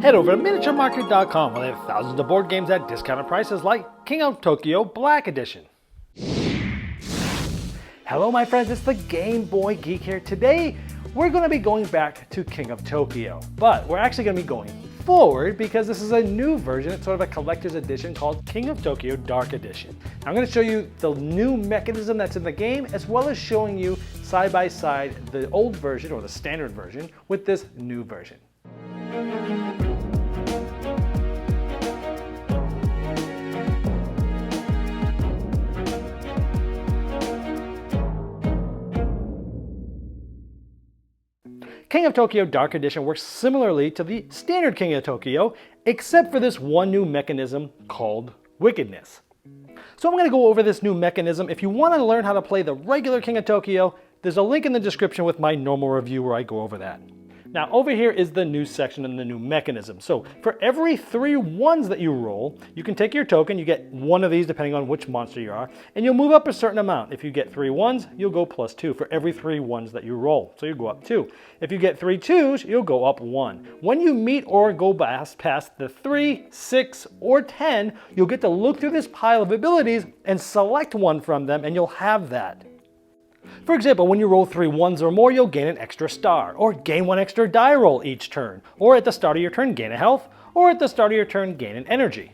Head over to miniaturemarket.com where they have thousands of board games at discounted prices like King of Tokyo Black Edition. Hello my friends, it's the Game Boy Geek here. Today we're going to be going back to King of Tokyo, but we're actually going to be going forward because this is a new version. It's sort of a collector's edition called King of Tokyo Dark Edition. Now, I'm going to show you the new mechanism that's in the game, as well as showing you side by side the old version or the standard version with this new version. King of Tokyo Dark Edition works similarly to the standard King of Tokyo, except for this one new mechanism called Wickedness. So I'm going to go over this new mechanism. If you want to learn how to play the regular King of Tokyo, there's a link in the description with my normal review where I go over that. Now over here is the new section and the new mechanism. So for every 3 ones that you roll, you can take your token, you get 1 of these depending on which monster you are, and you'll move up a certain amount. If you get 3 ones, you'll go +2 for every 3 ones that you roll. So you go up 2. If you get 3 twos, you'll go up 1. When you meet or go past the 3, 6, or 10, you'll get to look through this pile of abilities and select one from them, and you'll have that. For example, when you roll 3 ones or more, you'll gain an extra star, or gain 1 extra die roll each turn, or at the start of your turn gain a health, or at the start of your turn gain an energy.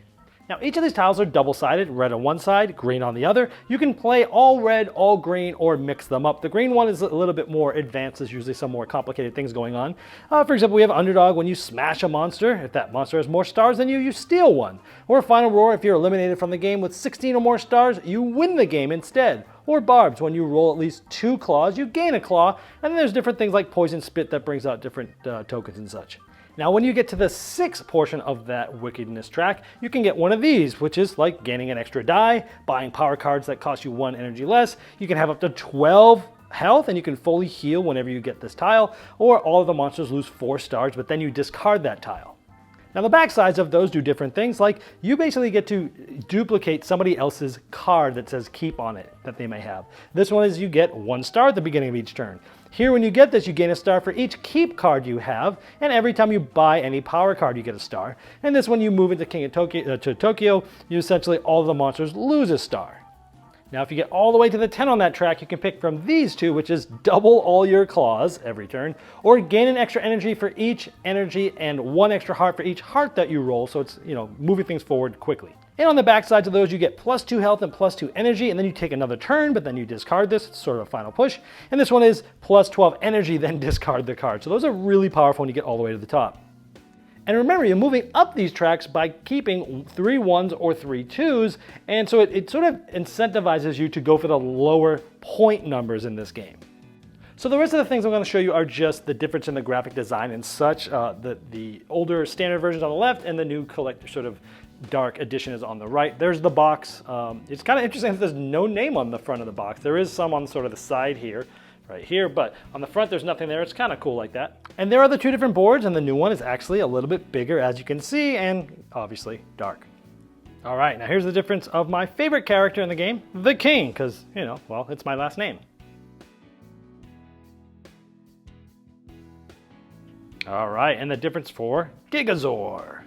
Now each of these tiles are double-sided, red on one side, green on the other. You can play all red, all green, or mix them up. The green one is a little bit more advanced. There's usually some more complicated things going on. For example, we have Underdog. When you smash a monster, if that monster has more stars than you, you steal 1. Or Final Roar, if you're eliminated from the game with 16 or more stars, you win the game instead. Or Barbs, when you roll at least 2 claws, you gain a claw. And then there's different things like Poison Spit that brings out different tokens and such. Now when you get to the 6th portion of that Wickedness track, you can get one of these, which is like gaining an extra die, buying power cards that cost you 1 energy less. You can have up to 12 health and you can fully heal whenever you get this tile, or all of the monsters lose 4 stars, but then you discard that tile. Now the backsides of those do different things, like you basically get to duplicate somebody else's card that says keep on it that they may have. This one is you get 1 star at the beginning of each turn. Here when you get this, you gain a star for each keep card you have, and every time you buy any power card you get a star. And this when you move into King of Tokyo, you essentially all of the monsters lose a star. Now if you get all the way to the 10 on that track, you can pick from these 2, which is double all your claws every turn, or gain an extra energy for each energy and 1 extra heart for each heart that you roll, so it's, moving things forward quickly. And on the back sides of those, you get +2 health and +2 energy, and then you take another turn, but then you discard this. It's sort of a final push. And this one is +12 energy, then discard the card. So those are really powerful when you get all the way to the top. And remember, you're moving up these tracks by keeping 3 ones or 3 twos, and so it sort of incentivizes you to go for the lower point numbers in this game. So the rest of the things I'm going to show you are just the difference in the graphic design and such. The older standard versions on the left and the new collector sort of dark edition is on the right. There's the box. It's kind of interesting that there's no name on the front of the box. There is some on sort of the side here, right here, but on the front there's nothing there. It's kind of cool like that. And there are the 2 different boards, and the new one is actually a little bit bigger, as you can see, and obviously dark. All right, now here's the difference of my favorite character in the game, the King, because, well, it's my last name. All right, and the difference for Gigazor.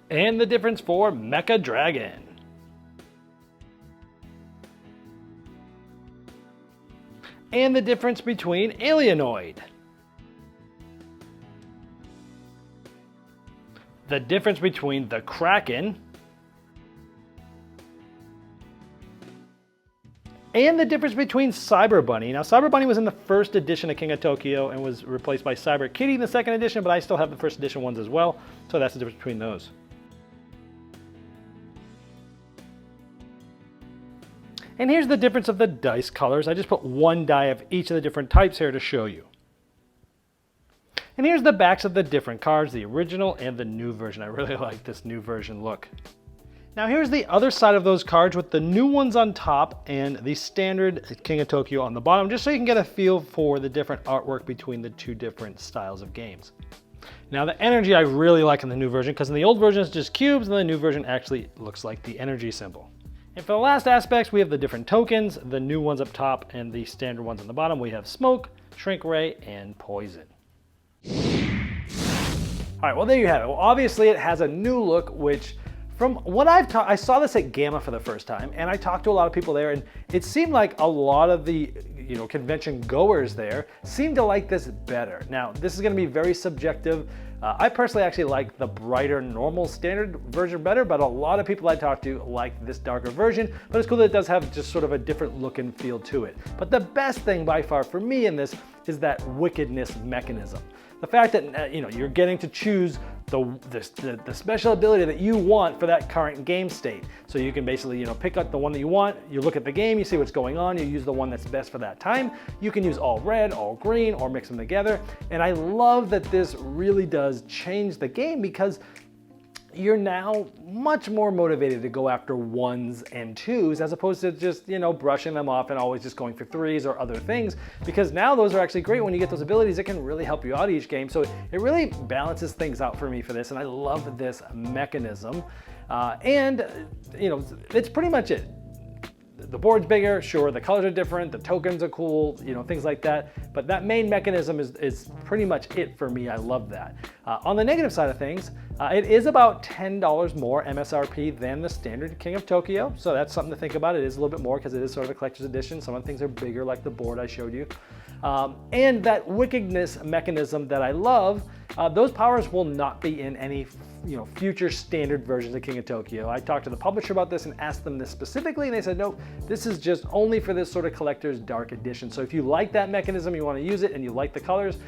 And the difference for Mecha Dragon. And the difference between Alienoid. The difference between the Kraken. And the difference between Cyber Bunny. Now Cyber Bunny was in the 1st edition of King of Tokyo and was replaced by Cyber Kitty in the 2nd edition, but I still have the 1st edition ones as well. So that's the difference between those. And here's the difference of the dice colors. I just put 1 die of each of the different types here to show you. And here's the backs of the different cards, the original and the new version. I really like this new version look. Now here's the other side of those cards with the new ones on top and the standard King of Tokyo on the bottom, just so you can get a feel for the different artwork between the 2 different styles of games. Now the energy I really like in the new version, because in the old version it's just cubes, and the new version actually looks like the energy symbol. And for the last aspects, we have the different tokens, the new ones up top and the standard ones on the bottom. We have Smoke, Shrink Ray, and Poison. All right, well, there you have it. Well, obviously it has a new look, which from what I saw this at Gamma for the first time, and I talked to a lot of people there, and it seemed like a lot of the convention goers there seemed to like this better. Now, this is going to be very subjective. I personally actually like the brighter normal standard version better, but a lot of people I talked to like this darker version, but it's cool that it does have just sort of a different look and feel to it. But the best thing by far for me in this is that wickedness mechanism. The fact that you're getting to choose the special ability that you want for that current game state. So you can basically pick up the one that you want, you look at the game, you see what's going on, you use the one that's best for that time. You can use all red, all green, or mix them together. And I love that this really does change the game because you're now much more motivated to go after 1s and 2s as opposed to just, brushing them off and always just going for 3s or other things, because now those are actually great. When you get those abilities, it can really help you out each game. So it really balances things out for me for this, and I love this mechanism. It's pretty much it. The board's bigger, sure, the colors are different, the tokens are cool, things like that. But that main mechanism is pretty much it for me. I love that. On the negative side of things, it is about $10 more MSRP than the standard King of Tokyo. So that's something to think about. It is a little bit more because it is sort of a collector's edition. Some of the things are bigger, like the board I showed you. And that wickedness mechanism that I love, those powers will not be in any future standard versions of King of Tokyo. I talked to the publisher about this and asked them this specifically, and they said, no, this is just only for this sort of collector's dark edition. So if you like that mechanism, you want to use it, and you like the colors,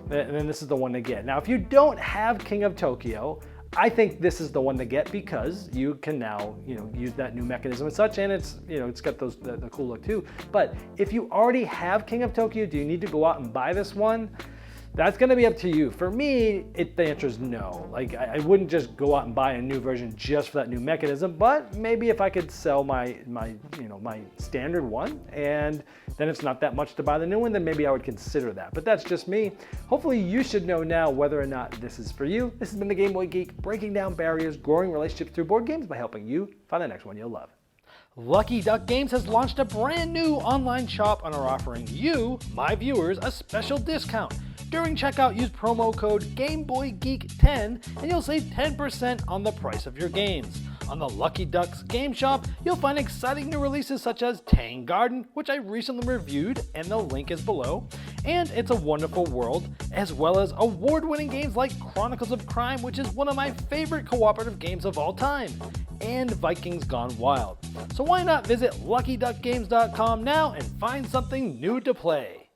then this is the one to get. Now, if you don't have King of Tokyo, I think this is the one to get because you can now, use that new mechanism and such, and it's, it's got the cool look too. But if you already have King of Tokyo, do you need to go out and buy this one? That's going to be up to you. For me, the answer is no. Like, I wouldn't just go out and buy a new version just for that new mechanism, but maybe if I could sell my standard one, and then it's not that much to buy the new one, then maybe I would consider that. But that's just me. Hopefully you should know now whether or not this is for you. This has been the Game Boy Geek, breaking down barriers, growing relationships through board games by helping you find the next one you'll love. Lucky Duck Games has launched a brand new online shop and are offering you, my viewers, a special discount. During checkout, use promo code GameBoyGeek10 and you'll save 10% on the price of your games. On the Lucky Ducks game shop, you'll find exciting new releases such as Tang Garden, which I recently reviewed, and the link is below, and It's a Wonderful World, as well as award-winning games like Chronicles of Crime, which is one of my favorite cooperative games of all time, and Vikings Gone Wild. So why not visit LuckyDuckGames.com now and find something new to play?